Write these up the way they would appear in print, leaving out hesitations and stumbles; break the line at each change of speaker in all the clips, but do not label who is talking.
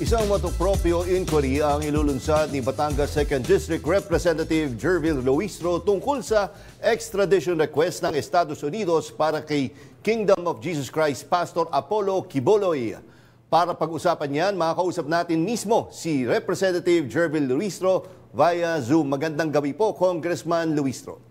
Isang motopropyo inquiry ang ilulunsad ni Batangas 2nd District Representative Jervil Luistro tungkol sa extradition request ng Estados Unidos para kay Kingdom of Jesus Christ Pastor Apollo Quiboloy. Para pag-usapan yan, makakausap natin mismo si Representative Jervil Luistro via Zoom. Magandang gabi po, Congressman Luistro.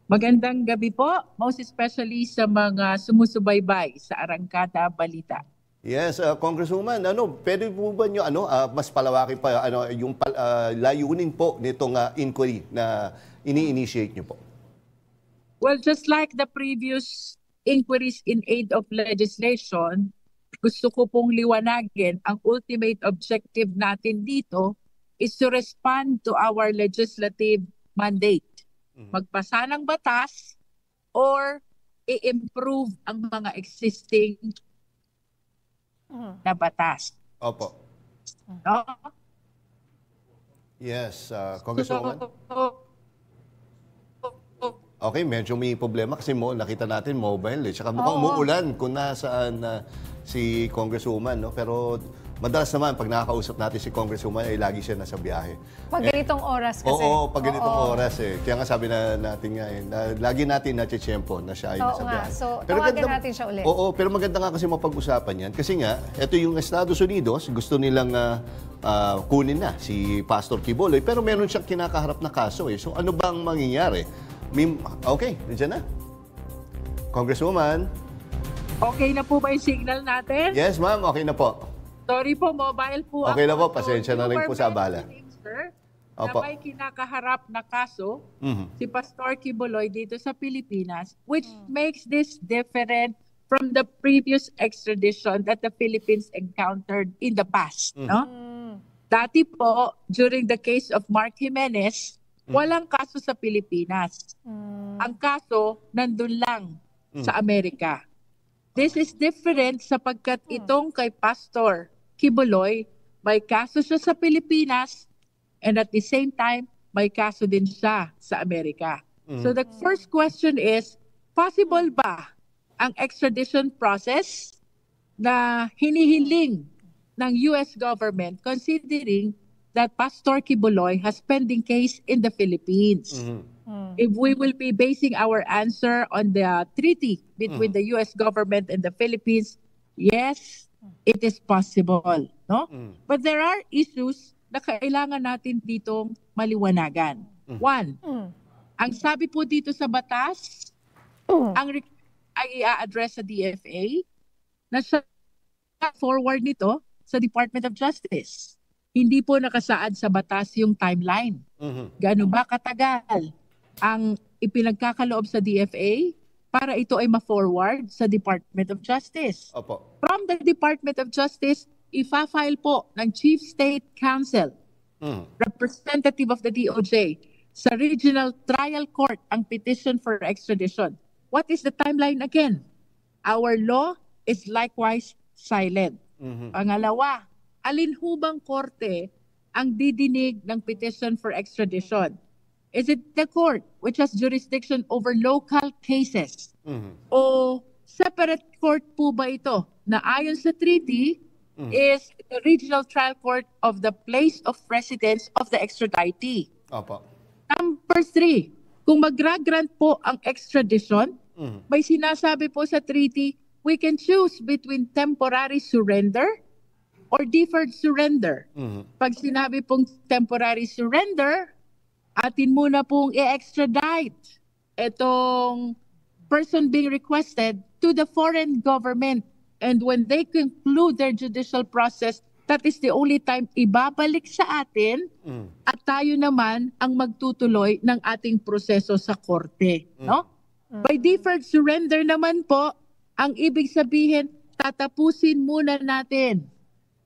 Magandang gabi po, most especially sa mga sumusubaybay sa Arangkada Balita.
Yes, Congresswoman, pwede po ba nyo mas palawakin pa yung layunin po nitong inquiry na ini-initiate nyo po?
Well, just like the previous inquiries in aid of legislation, gusto ko pong liwanagin ang ultimate objective natin dito is to respond to our legislative mandate. Magpasa ng batas or i-improve ang mga existing na batas.
Opo.
No?
Yes, Congresswoman. Okay, medyo may problema kasi nakita natin mobile eh. Tsaka mukhang umuulan kung nasaan si Congresswoman, no? Pero madalas naman pag nakakausap natin si Congresswoman ay lagi siya nasa biyahe.
Pag ganitong oras kasi.
Oo, pag ganitong oras eh. Kaya nga sabi natin nga lagi natin na-tiyempo na siya ay nasa biyahe.
So, tawagan natin siya ulit.
Oo, pero maganda nga kasi mapag-usapan yan. Kasi nga, ito yung Estados Unidos, gusto nilang kunin na si Pastor Quiboloy. Pero meron siyang kinakaharap na kaso eh. So ano bang mangyayari? Okay, nandiyan na. Congresswoman.
Okay na po ba yung signal natin?
Yes, ma'am. Okay na po.
Sorry po, mobile po
Okay
ako.
na po, pasensya na rin po sa abala.
Sir,
Opo.
na may kinakaharap na kaso si Pastor Quiboloy dito sa Pilipinas, which makes this different from the previous extradition that the Philippines encountered in the past. No? Dati po, during the case of Mark Jimenez, walang kaso sa Pilipinas. Ang kaso, nandun lang sa Amerika. This is different sapagkat itong kay Pastor Quiboloy, may kaso siya sa Pilipinas and at the same time, may kaso din siya sa Amerika. So the first question is, possible ba ang extradition process na hinihiling ng US government considering that Pastor Quiboloy has pending case in the Philippines? If we will be basing our answer on the treaty between the US government and the Philippines, yes, it is possible, no? But there are issues na kailangan natin ditong maliwanagan. One, ang sabi po dito sa batas, ay i-address sa DFA na siya forward nito sa Department of Justice. Hindi po nakasaad sa batas yung timeline. Gaano ba katagal ang ipinagkakaloob sa DFA para ito ay ma-forward sa Department of Justice.
Opo.
From the Department of Justice, ifa-file po ng Chief State Counsel, representative of the DOJ, sa Regional Trial Court ang petition for extradition. What is the timeline again? Our law is likewise silent. Pangalawa, alin hubang korte ang didinig ng petition for extradition? Is it the court which has jurisdiction over local cases? O separate court po ba ito na ayon sa treaty is the regional trial court of the place of residence of the extraditee?
Opo.
Number 3, kung mag-grant po ang extradition, may sinasabi po sa treaty, we can choose between temporary surrender or deferred surrender. Pag sinabi pong temporary surrender, atin muna pong i-extradite itong person being requested to the foreign government. And when they conclude their judicial process, that is the only time ibabalik sa atin at tayo naman ang magtutuloy ng ating proseso sa korte. No? By deferred surrender naman po, ang ibig sabihin, tatapusin muna natin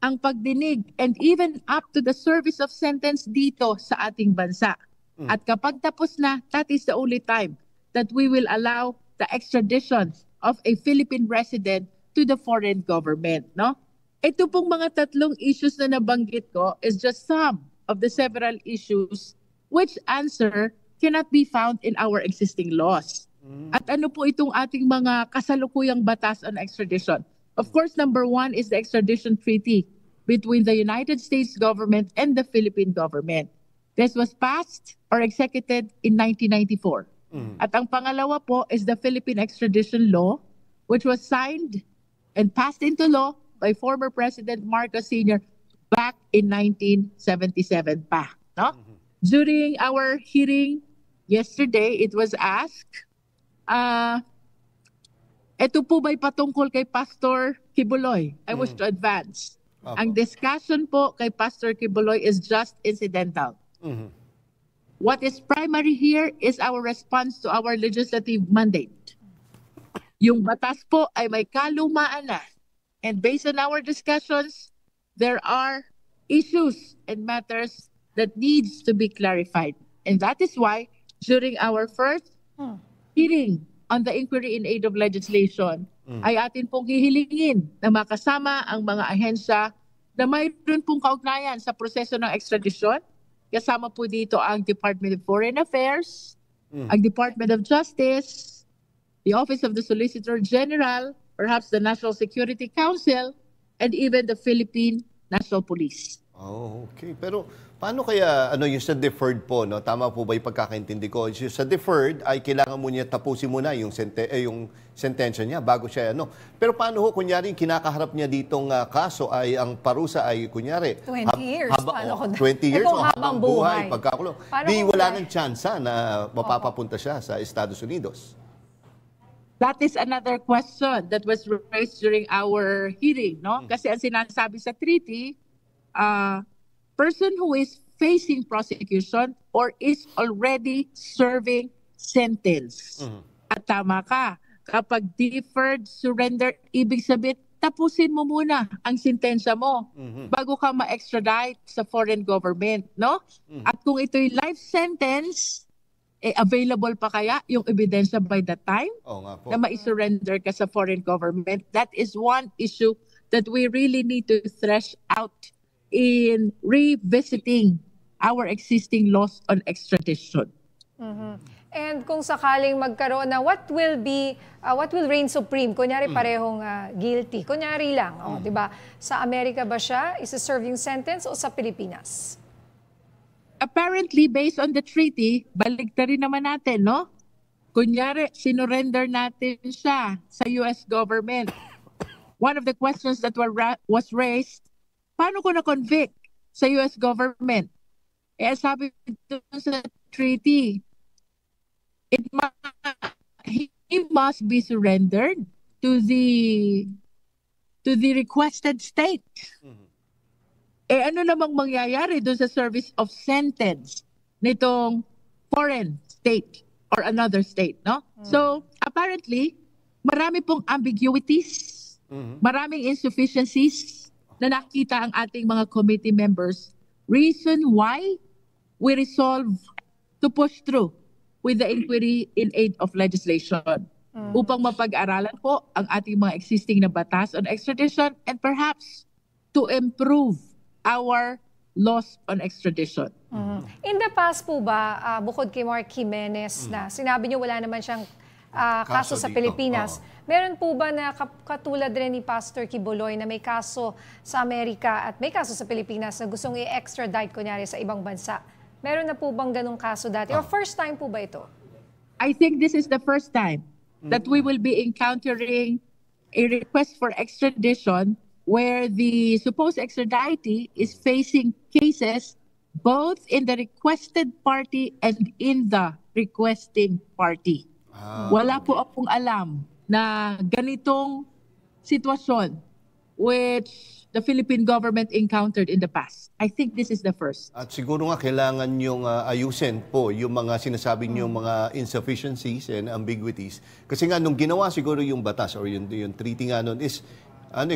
ang pagdinig and even up to the service of sentence dito sa ating bansa. At kapag tapos na, that is the only time that we will allow the extradition of a Philippine resident to the foreign government. No? Ito pong mga tatlong issues na nabanggit ko is just some of the several issues which answer cannot be found in our existing laws. At ano po itong ating mga kasalukuyang batas on extradition? Of course, number 1 is the extradition treaty between the United States government and the Philippine government. This was passed or executed in 1994. At ang pangalawa po is the Philippine Extradition Law, which was signed and passed into law by former President Marcos Sr. back in 1977 pa. No? During our hearing yesterday, it was asked, ito po ba'y patungkol kay Pastor Kibuloy? I wish to advance. Ang discussion po kay Pastor Kibuloy is just incidental. What is primary here is our response to our legislative mandate. Yung batas po ay may kalumaan na. And based on our discussions, there are issues and matters that needs to be clarified. And that is why during our first hearing on the inquiry in aid of legislation, ay atin pong hihilingin na makasama ang mga ahensya na mayroon pong kaugnayan sa proseso ng extradition. Kasama po dito ang Department of Foreign Affairs, ang Department of Justice, the Office of the Solicitor General, perhaps the National Security Council, and even the Philippine National Police.
Oh, okay. Pero paano kaya yung sa deferred po, no? Tama po ba 'yung pagkakaintindi ko? Yung sa deferred ay kailangan mo niya tapusin muna yung sentensya niya bago siya Pero paano ho kunyari yung kinakaharap niya ditong kaso ay ang parusa ay kunyari
20 years.
20 years o habang buhay pagkakulong. Di wala nang tsansa na mapapapunta siya sa Estados Unidos.
That is another question that was raised during our hearing, no? Kasi ang sinasabi sa treaty, person who is facing prosecution or is already serving sentence. At tama ka, kapag deferred surrender, ibig sabihin, tapusin mo muna ang sentensya mo bago ka ma-extradite sa foreign government, no? At kung ito'y life sentence, available pa kaya yung ebidensya by that time na ma-surrender ka sa foreign government? That is one issue that we really need to thresh out in revisiting our existing laws on extradition.
And kung sakaling magkaroon na what will reign supreme? Kunyari parehong guilty. Kunyari lang, 'di ba? Sa Amerika ba siya isa-serve yung sentence o sa Pilipinas?
Apparently, based on the treaty, baligtarin naman natin, no? Kunyari, sinurrender natin siya sa US government. One of the questions that was raised, paano ko na-convict sa US government? Sabi dito sa treaty, he must be surrendered to the requested state. Ano namang mangyayari doon sa service of sentence nitong foreign state or another state, no? So, apparently, marami pong ambiguities, maraming insufficiencies na nakita ang ating mga committee members. Reason why we resolve to push through with the inquiry in aid of legislation upang mapag-aralan po ang ating mga existing na batas on extradition and perhaps to improve our laws on extradition.
In the past po ba, bukod kay Mark Jimenez na sinabi niyo wala naman siyang kaso sa Pilipinas, meron po ba na katulad rin ni Pastor Kibuloy na may kaso sa Amerika at may kaso sa Pilipinas na gustong i-extradite kunyari sa ibang bansa? Meron na po bang ganong kaso dati? Or first time po ba ito?
I think this is the first time that we will be encountering a request for extradition where the supposed extraditee is facing cases both in the requested party and in the requesting party. Wala po akong alam na ganitong sitwasyon which the Philippine government encountered in the past. I think this is the first.
At siguro nga kailangan yung ayusin po yung mga sinasabi niyo mga insufficiencies and ambiguities. Kasi nga nung ginawa siguro yung batas or yung treaty nga nun is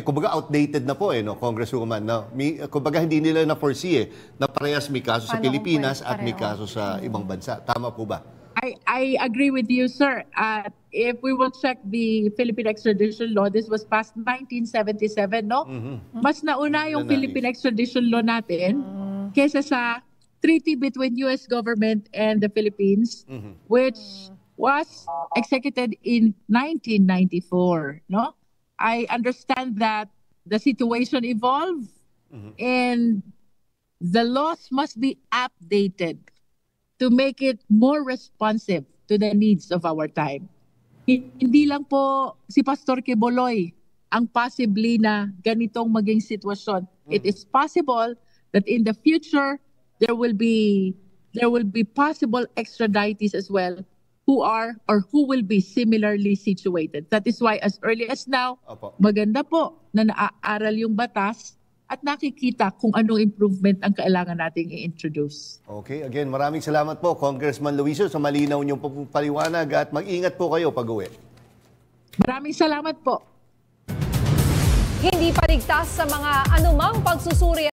kumbaga outdated na po no, Congresswoman. No? Kumbaga hindi nila na-foresee na parehas may kaso sa Pilipinas at may kaso sa ibang bansa. Tama po ba?
I agree with you, sir. If we will check the Philippine extradition law, this was passed 1977, no? Mas nauna yung Philippine extradition law natin kaysa sa treaty between US government and the Philippines, which was executed in 1994, no? I understand that the situation evolved And the laws must be updated to make it more responsive to the needs of our time. Hindi lang po si Pastor Quiboloy ang possibly na ganitong maging sitwasyon. It is possible that in the future there will be possible extraditees as well who are or who will be similarly situated. That is why as early as now, maganda po na naaaral yung batas at nakikita kung anong improvement ang kailangan nating i-introduce.
Okay, again, maraming salamat po, Congressman Luiso, sa malinaw niyong paliwanag at mag-ingat po kayo pag-uwi.
Maraming salamat po.
Hindi pa ligtas sa mga anumang pagsusuri